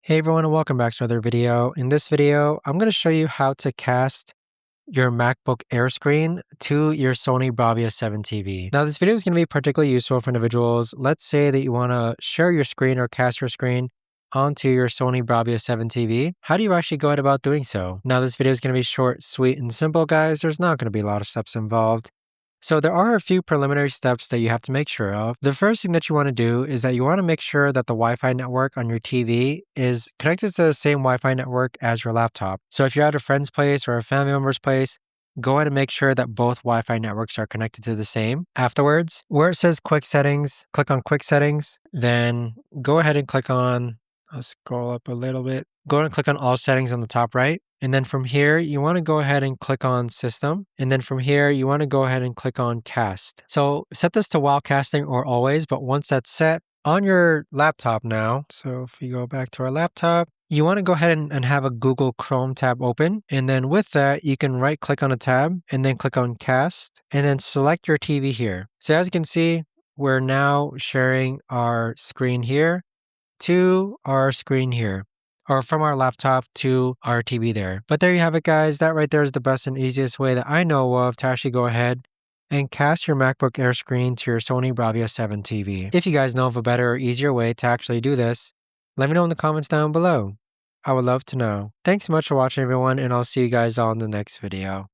Hey everyone, and welcome back to another video. In this video, I'm going to show you how to cast your MacBook Air screen to your Sony Bravia 7 TV. Now, this video is going to be particularly useful for individuals. Let's say that you want to share your screen or cast your screen onto your Sony Bravia 7 TV. How do you actually go about doing so? Now, this video is going to be short, sweet, and simple, guys. There's not going to be a lot of steps involved. So there are a few preliminary steps that you have to make sure of. The first thing that you want to do is that you want to make sure that the Wi-Fi network on your TV is connected to the same Wi-Fi network as your laptop. So if you're at a friend's place or a family member's place, go ahead and make sure that both Wi-Fi networks are connected to the same. Afterwards, where it says quick settings, click on quick settings, then go ahead and click on, I'll scroll up a little bit. Go ahead and click on all settings on the top right. And then from here, you want to go ahead and click on system. And then from here, you want to go ahead and click on cast. So set this to while casting or always, but once that's set on your laptop now, so if we go back to our laptop, you want to go ahead and have a Google Chrome tab open. And then with that, you can right click on a tab and then click on cast and then select your TV here. So as you can see, we're now sharing our screen here to our screen here, or from our laptop to our TV there. But there you have it, guys. That right there is the best and easiest way that I know of to actually go ahead and cast your MacBook Air screen to your Sony Bravia 7 TV. If you guys know of a better or easier way to actually do this, let me know in the comments down below. I would love to know. Thanks so much for watching, everyone, and I'll see you guys all in the next video.